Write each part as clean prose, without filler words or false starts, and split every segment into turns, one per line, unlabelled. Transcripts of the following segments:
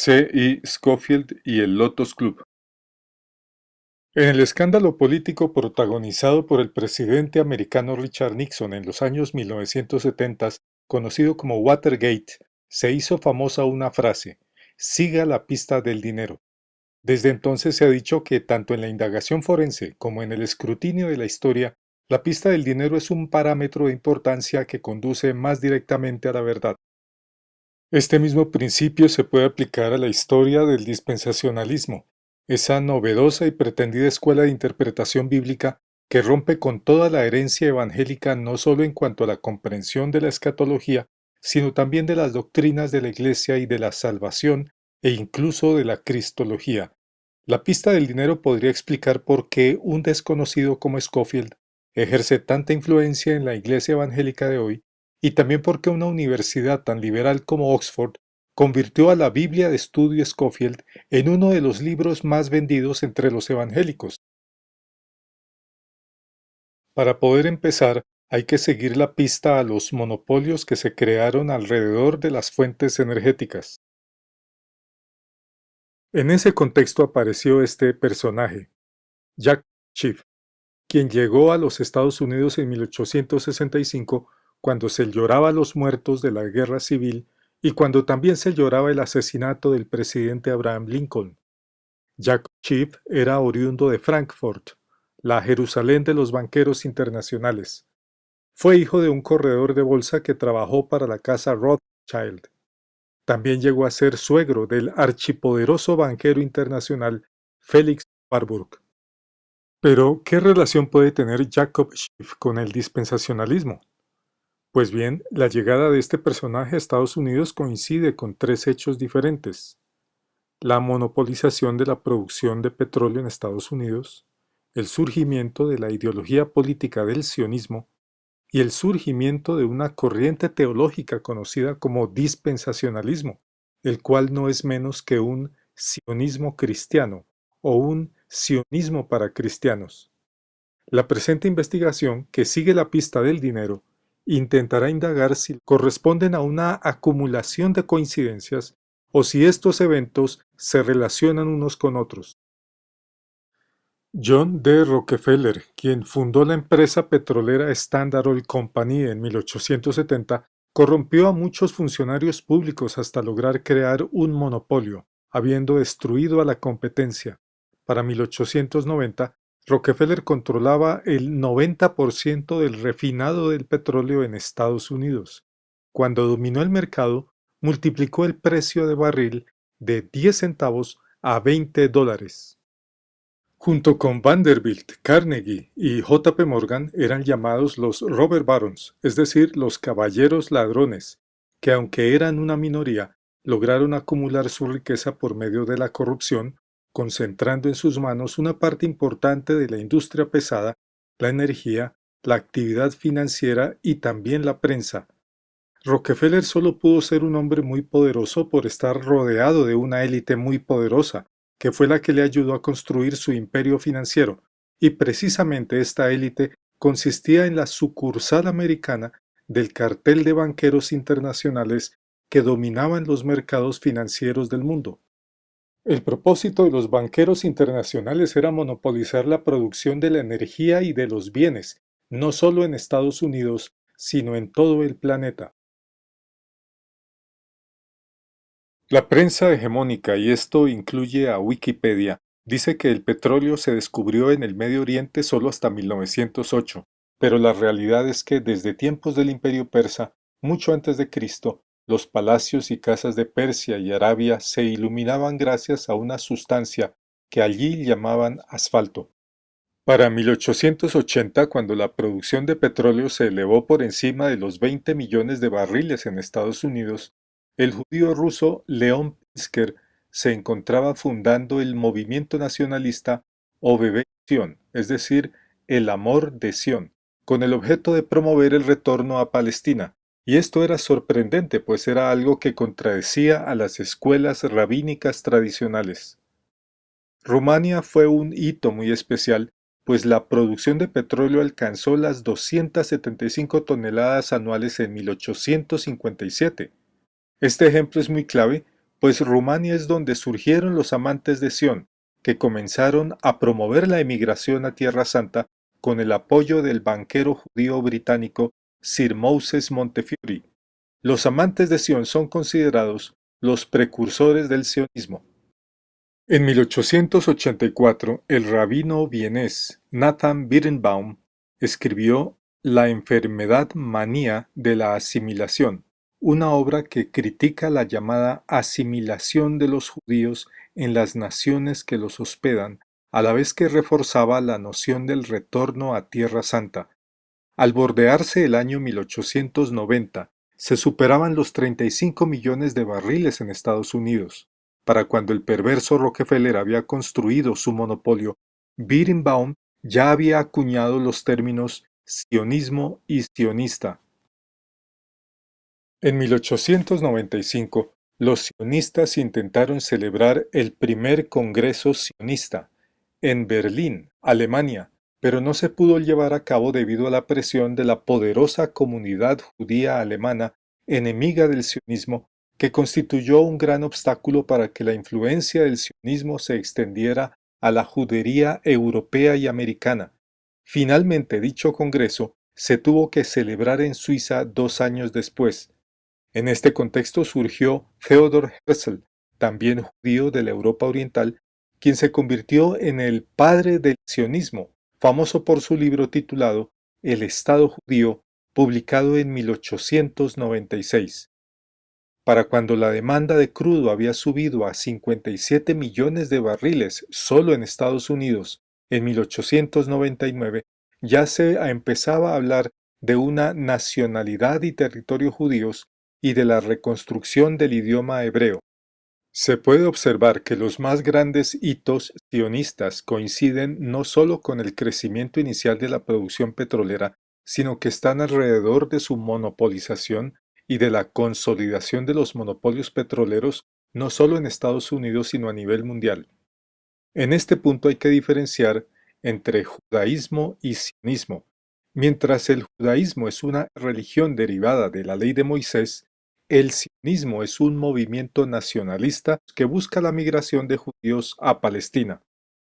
C. I. Scofield y el Lotos Club. En el escándalo político protagonizado por el presidente americano Richard Nixon en los años 1970, conocido como Watergate, se hizo famosa una frase: "Siga la pista del dinero". Desde entonces se ha dicho que tanto en la indagación forense como en el escrutinio de la historia, la pista del dinero es un parámetro de importancia que conduce más directamente a la verdad. Este mismo principio se puede aplicar a la historia del dispensacionalismo, esa novedosa y pretendida escuela de interpretación bíblica que rompe con toda la herencia evangélica no solo en cuanto a la comprensión de la escatología, sino también de las doctrinas de la Iglesia y de la salvación e incluso de la cristología. La pista del dinero podría explicar por qué un desconocido como Scofield ejerce tanta influencia en la Iglesia evangélica de hoy, y también porque una universidad tan liberal como Oxford convirtió a la Biblia de estudio Scofield en uno de los libros más vendidos entre los evangélicos. Para poder empezar, hay que seguir la pista a los monopolios que se crearon alrededor de las fuentes energéticas. En ese contexto apareció este personaje, Jack Schiff, quien llegó a los Estados Unidos en 1865, cuando se lloraba los muertos de la Guerra Civil y cuando también se lloraba el asesinato del presidente Abraham Lincoln. Jack Schiff era oriundo de Frankfurt, la Jerusalén de los banqueros internacionales. Fue hijo de un corredor de bolsa que trabajó para la casa Rothschild. También llegó a ser suegro del archipoderoso banquero internacional Felix Warburg. Pero, ¿qué relación puede tener Jacob Schiff con el dispensacionalismo? Pues bien, la llegada de este personaje a Estados Unidos coincide con tres hechos diferentes: la monopolización de la producción de petróleo en Estados Unidos, el surgimiento de la ideología política del sionismo y el surgimiento de una corriente teológica conocida como dispensacionalismo, el cual no es menos que un sionismo cristiano o un sionismo para cristianos. La presente investigación, que sigue la pista del dinero, intentará indagar si corresponden a una acumulación de coincidencias o si estos eventos se relacionan unos con otros. John D. Rockefeller, quien fundó la empresa petrolera Standard Oil Company en 1870, corrompió a muchos funcionarios públicos hasta lograr crear un monopolio, habiendo destruido a la competencia. Para 1890, Rockefeller controlaba el 90% del refinado del petróleo en Estados Unidos. Cuando dominó el mercado, multiplicó el precio de barril de 10 centavos a $20. Junto con Vanderbilt, Carnegie y J. P. Morgan eran llamados los Robber Barons, es decir, los caballeros ladrones, que aunque eran una minoría, lograron acumular su riqueza por medio de la corrupción, concentrando en sus manos una parte importante de la industria pesada, la energía, la actividad financiera y también la prensa. Rockefeller solo pudo ser un hombre muy poderoso por estar rodeado de una élite muy poderosa, que fue la que le ayudó a construir su imperio financiero, y precisamente esta élite consistía en la sucursal americana del cartel de banqueros internacionales que dominaban los mercados financieros del mundo. El propósito de los banqueros internacionales era monopolizar la producción de la energía y de los bienes, no solo en Estados Unidos, sino en todo el planeta. La prensa hegemónica, y esto incluye a Wikipedia, dice que el petróleo se descubrió en el Medio Oriente solo hasta 1908, pero la realidad es que desde tiempos del Imperio Persa, mucho antes de Cristo, los palacios y casas de Persia y Arabia se iluminaban gracias a una sustancia que allí llamaban asfalto. Para 1880, cuando la producción de petróleo se elevó por encima de los 20 millones de barriles en Estados Unidos, el judío ruso León Pinsker se encontraba fundando el movimiento nacionalista Obeve Zion, es decir, el amor de Sión, con el objeto de promover el retorno a Palestina. Y esto era sorprendente, pues era algo que contradecía a las escuelas rabínicas tradicionales. Rumania fue un hito muy especial, pues la producción de petróleo alcanzó las 275 toneladas anuales en 1857. Este ejemplo es muy clave pues Rumania es donde surgieron los amantes de Sion, que comenzaron a promover la emigración a Tierra Santa con el apoyo del banquero judío británico Sir Moses Montefiore. Los amantes de Sion son considerados los precursores del sionismo. En 1884, el rabino vienés Nathan Birnbaum escribió La enfermedad manía de la asimilación, una obra que critica la llamada asimilación de los judíos en las naciones que los hospedan, a la vez que reforzaba la noción del retorno a Tierra Santa. Al bordearse el año 1890, se superaban los 35 millones de barriles en Estados Unidos. Para cuando el perverso Rockefeller había construido su monopolio, Birnbaum ya había acuñado los términos sionismo y sionista. En 1895, los sionistas intentaron celebrar el primer Congreso Sionista en Berlín, Alemania, pero no se pudo llevar a cabo debido a la presión de la poderosa comunidad judía alemana, enemiga del sionismo, que constituyó un gran obstáculo para que la influencia del sionismo se extendiera a la judería europea y americana. Finalmente, dicho congreso se tuvo que celebrar en Suiza 2 años después. En este contexto surgió Theodor Herzl, también judío de la Europa Oriental, quien se convirtió en el padre del sionismo, famoso por su libro titulado El Estado Judío, publicado en 1896. Para cuando la demanda de crudo había subido a 57 millones de barriles solo en Estados Unidos en 1899, ya se empezaba a hablar de una nacionalidad y territorio judíos y de la reconstrucción del idioma hebreo. Se puede observar que los más grandes hitos sionistas coinciden no solo con el crecimiento inicial de la producción petrolera, sino que están alrededor de su monopolización y de la consolidación de los monopolios petroleros no solo en Estados Unidos sino a nivel mundial. En este punto hay que diferenciar entre judaísmo y sionismo. Mientras el judaísmo es una religión derivada de la ley de Moisés, el sionismo es un movimiento nacionalista que busca la migración de judíos a Palestina.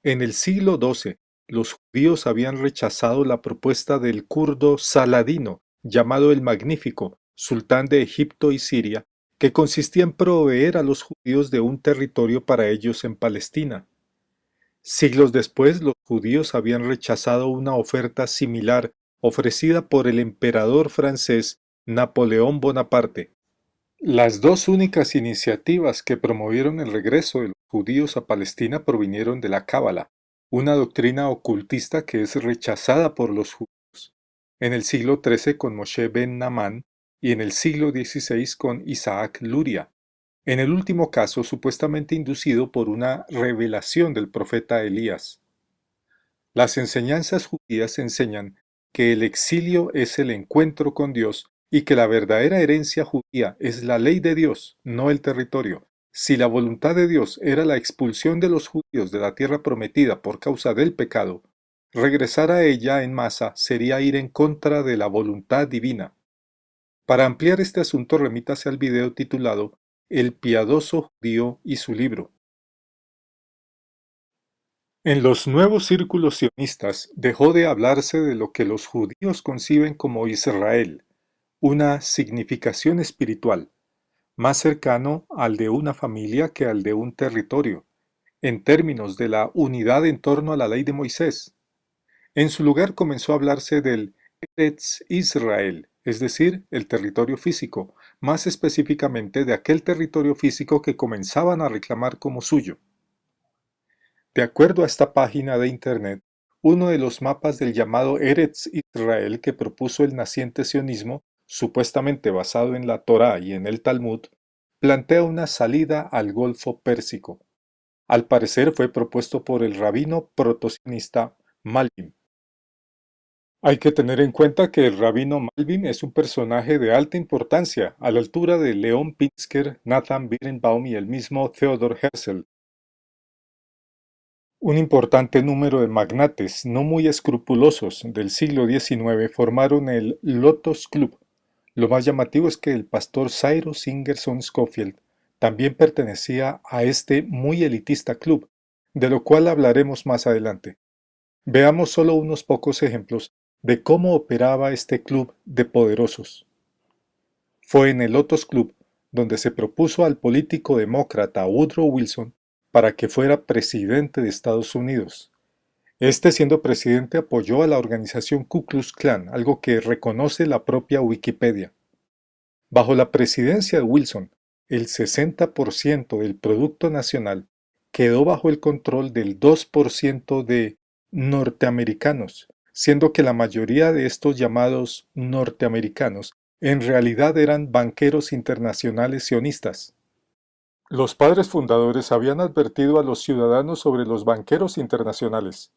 En el siglo XII, los judíos habían rechazado la propuesta del kurdo Saladino, llamado el Magnífico, sultán de Egipto y Siria, que consistía en proveer a los judíos de un territorio para ellos en Palestina. Siglos después, los judíos habían rechazado una oferta similar ofrecida por el emperador francés Napoleón Bonaparte. Las dos únicas iniciativas que promovieron el regreso de los judíos a Palestina provinieron de la Cábala, una doctrina ocultista que es rechazada por los judíos, en el siglo XIII con Moshe ben Naamán y en el siglo XVI con Isaac Luria, en el último caso supuestamente inducido por una revelación del profeta Elías. Las enseñanzas judías enseñan que el exilio es el encuentro con Dios y que la verdadera herencia judía es la ley de Dios, no el territorio. Si la voluntad de Dios era la expulsión de los judíos de la tierra prometida por causa del pecado, regresar a ella en masa sería ir en contra de la voluntad divina. Para ampliar este asunto remítase al video titulado El piadoso judío y su libro. En los nuevos círculos sionistas dejó de hablarse de lo que los judíos conciben como Israel, una significación espiritual, más cercano al de una familia que al de un territorio, en términos de la unidad en torno a la ley de Moisés. En su lugar comenzó a hablarse del Eretz Israel, es decir, el territorio físico, más específicamente de aquel territorio físico que comenzaban a reclamar como suyo. De acuerdo a esta página de Internet, uno de los mapas del llamado Eretz Israel que propuso el naciente sionismo, supuestamente basado en la Torá y en el Talmud, plantea una salida al Golfo Pérsico. Al parecer fue propuesto por el rabino protosionista Malbim. Hay que tener en cuenta que el rabino Malbim es un personaje de alta importancia, a la altura de León Pinsker, Nathan Birnbaum y el mismo Theodor Herzl. Un importante número de magnates no muy escrupulosos del siglo XIX formaron el Lotos Club. Lo más llamativo es que el pastor Cyrus Ingerson Scofield también pertenecía a este muy elitista club, de lo cual hablaremos más adelante. Veamos solo unos pocos ejemplos de cómo operaba este club de poderosos. Fue en el Lotos Club donde se propuso al político demócrata Woodrow Wilson para que fuera presidente de Estados Unidos. Este, siendo presidente, apoyó a la organización Ku Klux Klan, algo que reconoce la propia Wikipedia. Bajo la presidencia de Wilson, el 60% del Producto Nacional quedó bajo el control del 2% de norteamericanos, siendo que la mayoría de estos llamados norteamericanos en realidad eran banqueros internacionales sionistas. Los padres fundadores habían advertido a los ciudadanos sobre los banqueros internacionales.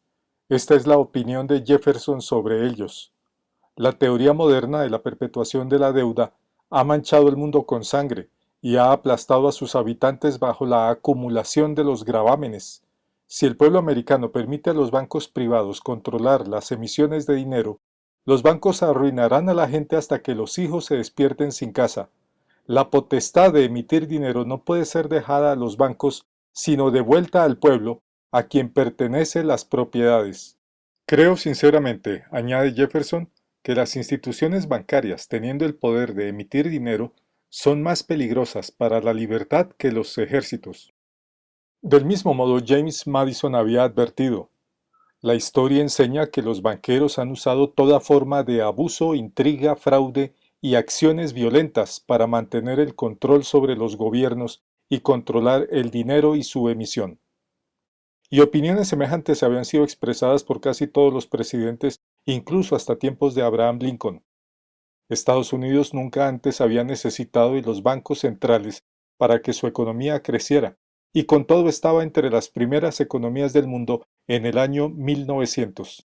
Esta es la opinión de Jefferson sobre ellos. La teoría moderna de la perpetuación de la deuda ha manchado el mundo con sangre y ha aplastado a sus habitantes bajo la acumulación de los gravámenes. Si el pueblo americano permite a los bancos privados controlar las emisiones de dinero, los bancos arruinarán a la gente hasta que los hijos se despierten sin casa. La potestad de emitir dinero no puede ser dejada a los bancos, sino devuelta al pueblo, a quien pertenecen las propiedades. Creo sinceramente, añade Jefferson, que las instituciones bancarias, teniendo el poder de emitir dinero, son más peligrosas para la libertad que los ejércitos. Del mismo modo, James Madison había advertido: la historia enseña que los banqueros han usado toda forma de abuso, intriga, fraude y acciones violentas para mantener el control sobre los gobiernos y controlar el dinero y su emisión. Y opiniones semejantes habían sido expresadas por casi todos los presidentes, incluso hasta tiempos de Abraham Lincoln. Estados Unidos nunca antes había necesitado de los bancos centrales para que su economía creciera, y con todo estaba entre las primeras economías del mundo en el año 1900.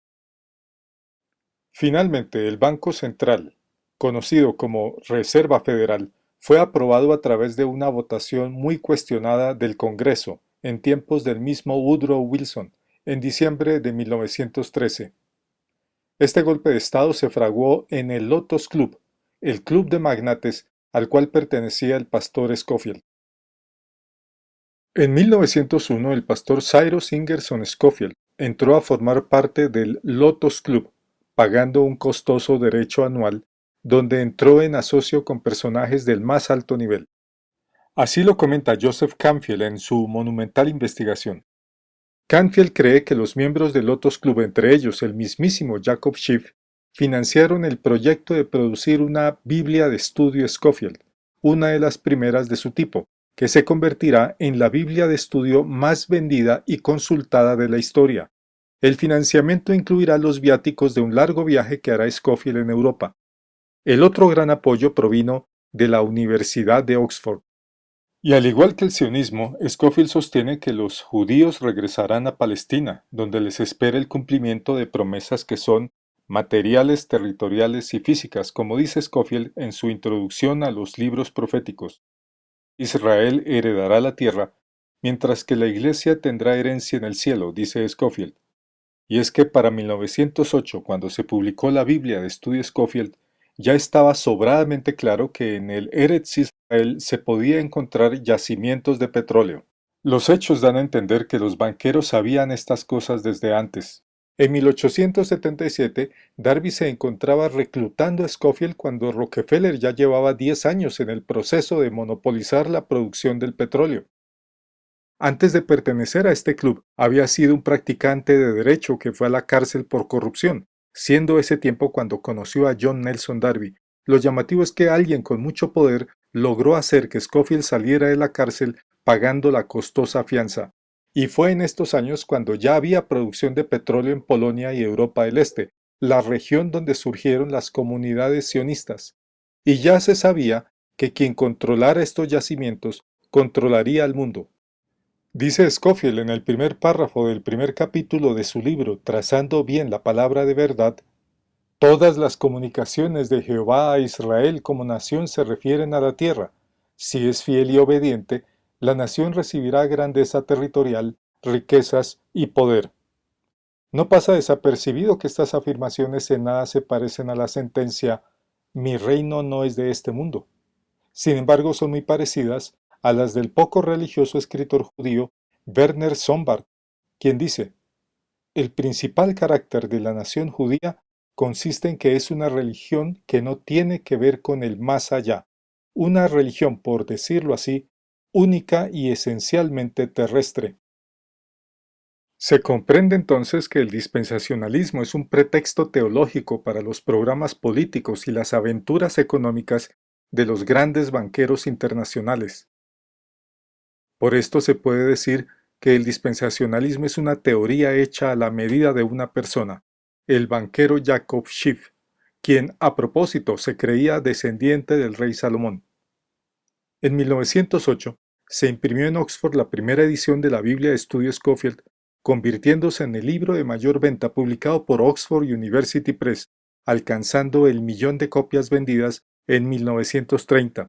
Finalmente, el Banco Central, conocido como Reserva Federal, fue aprobado a través de una votación muy cuestionada del Congreso en tiempos del mismo Woodrow Wilson, en diciembre de 1913. Este golpe de Estado se fraguó en el Lotos Club, el club de magnates al cual pertenecía el pastor Scofield. En 1901, el pastor Cyrus Ingerson Scofield entró a formar parte del Lotos Club, pagando un costoso derecho anual, donde entró en asocio con personajes del más alto nivel. Así lo comenta Joseph Canfield en su monumental investigación. Canfield cree que los miembros del Lotos Club, entre ellos el mismísimo Jacob Schiff, financiaron el proyecto de producir una Biblia de estudio Scofield, una de las primeras de su tipo, que se convertirá en la Biblia de estudio más vendida y consultada de la historia. El financiamiento incluirá los viáticos de un largo viaje que hará Scofield en Europa. El otro gran apoyo provino de la Universidad de Oxford. Y al igual que el sionismo, Scofield sostiene que los judíos regresarán a Palestina, donde les espera el cumplimiento de promesas que son materiales, territoriales y físicas, como dice Scofield en su introducción a los libros proféticos. Israel heredará la tierra, mientras que la Iglesia tendrá herencia en el cielo, dice Scofield. Y es que para 1908, cuando se publicó la Biblia de estudio Scofield, ya estaba sobradamente claro que en el Eretz Israel se podía encontrar yacimientos de petróleo. Los hechos dan a entender que los banqueros sabían estas cosas desde antes. En 1877, Darby se encontraba reclutando a Scofield cuando Rockefeller ya llevaba 10 años en el proceso de monopolizar la producción del petróleo. Antes de pertenecer a este club, había sido un practicante de derecho que fue a la cárcel por corrupción, siendo ese tiempo cuando conoció a John Nelson Darby. Lo llamativo es que alguien con mucho poder logró hacer que Scofield saliera de la cárcel pagando la costosa fianza. Y fue en estos años cuando ya había producción de petróleo en Polonia y Europa del Este, la región donde surgieron las comunidades sionistas. Y ya se sabía que quien controlara estos yacimientos controlaría al mundo. Dice Scofield en el primer párrafo del primer capítulo de su libro Trazando bien la palabra de verdad: todas las comunicaciones de Jehová a Israel como nación se refieren a la tierra. Si es fiel y obediente, la nación recibirá grandeza territorial, riquezas y poder. No pasa desapercibido que estas afirmaciones en nada se parecen a la sentencia: mi reino no es de este mundo. Sin embargo, son muy parecidas a las del poco religioso escritor judío Werner Sombart, quien dice: el principal carácter de la nación judía consiste en que es una religión que no tiene que ver con el más allá, una religión, por decirlo así, única y esencialmente terrestre. Se comprende entonces que el dispensacionalismo es un pretexto teológico para los programas políticos y las aventuras económicas de los grandes banqueros internacionales. Por esto se puede decir que el dispensacionalismo es una teoría hecha a la medida de una persona, el banquero Jacob Schiff, quien, a propósito, se creía descendiente del rey Salomón. En 1908 se imprimió en Oxford la primera edición de la Biblia de Estudio Scofield, convirtiéndose en el libro de mayor venta publicado por Oxford University Press, alcanzando el 1.000.000 de copias vendidas en 1930.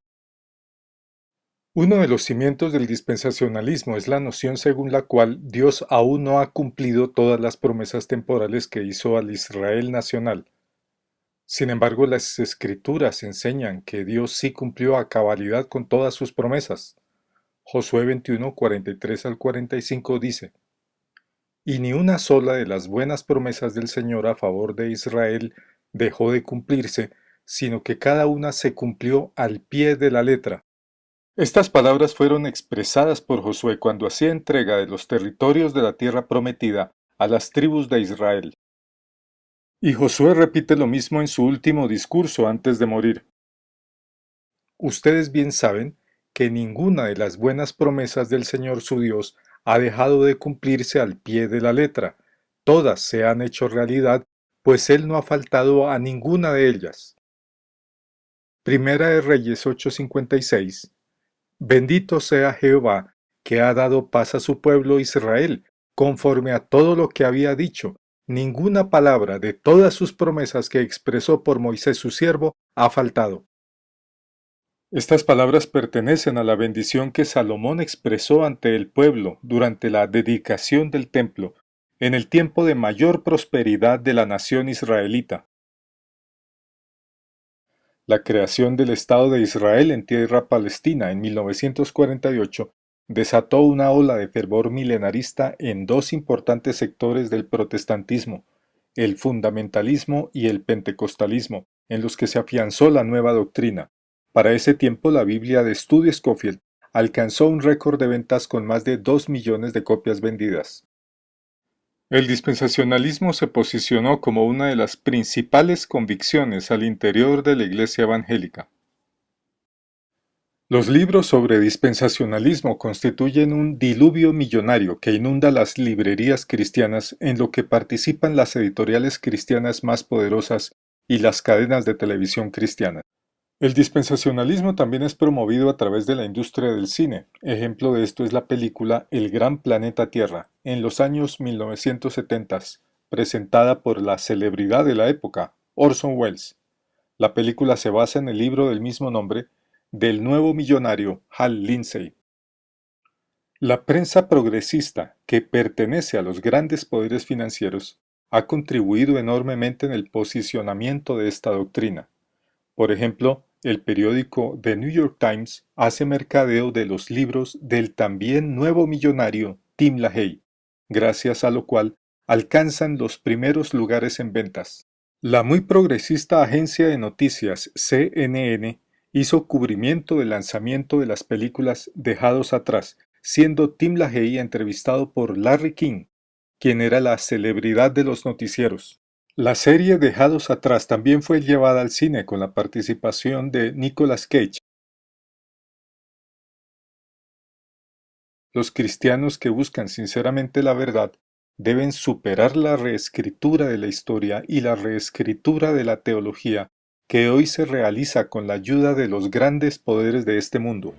Uno de los cimientos del dispensacionalismo es la noción según la cual Dios aún no ha cumplido todas las promesas temporales que hizo al Israel nacional. Sin embargo, las Escrituras enseñan que Dios sí cumplió a cabalidad con todas sus promesas. Josué 21, 43 al 45 dice: y ni una sola de las buenas promesas del Señor a favor de Israel dejó de cumplirse, sino que cada una se cumplió al pie de la letra. Estas palabras fueron expresadas por Josué cuando hacía entrega de los territorios de la tierra prometida a las tribus de Israel. Y Josué repite lo mismo en su último discurso antes de morir. Ustedes bien saben que ninguna de las buenas promesas del Señor su Dios ha dejado de cumplirse al pie de la letra. Todas se han hecho realidad, pues Él no ha faltado a ninguna de ellas. Primera de Reyes 8:56. Bendito sea Jehová, que ha dado paz a su pueblo Israel, conforme a todo lo que había dicho. Ninguna palabra de todas sus promesas que expresó por Moisés su siervo ha faltado. Estas palabras pertenecen a la bendición que Salomón expresó ante el pueblo durante la dedicación del templo, en el tiempo de mayor prosperidad de la nación israelita. La creación del Estado de Israel en tierra palestina en 1948 desató una ola de fervor milenarista en dos importantes sectores del protestantismo, el fundamentalismo y el pentecostalismo, en los que se afianzó la nueva doctrina. Para ese tiempo la Biblia de Estudio Scofield alcanzó un récord de ventas con más de 2 millones de copias vendidas. El dispensacionalismo se posicionó como una de las principales convicciones al interior de la Iglesia evangélica. Los libros sobre dispensacionalismo constituyen un diluvio millonario que inunda las librerías cristianas, en lo que participan las editoriales cristianas más poderosas y las cadenas de televisión cristianas. El dispensacionalismo también es promovido a través de la industria del cine. Ejemplo de esto es la película El Gran Planeta Tierra, en los años 1970, presentada por la celebridad de la época, Orson Welles. La película se basa en el libro del mismo nombre del nuevo millonario Hal Lindsey. La prensa progresista, que pertenece a los grandes poderes financieros, ha contribuido enormemente en el posicionamiento de esta doctrina. Por ejemplo, el periódico The New York Times hace mercadeo de los libros del también nuevo millonario Tim LaHaye, gracias a lo cual alcanzan los primeros lugares en ventas. La muy progresista agencia de noticias CNN hizo cubrimiento del lanzamiento de las películas Dejados Atrás, siendo Tim LaHaye entrevistado por Larry King, quien era la celebridad de los noticieros. La serie Dejados Atrás también fue llevada al cine con la participación de Nicolas Cage. Los cristianos que buscan sinceramente la verdad deben superar la reescritura de la historia y la reescritura de la teología que hoy se realiza con la ayuda de los grandes poderes de este mundo.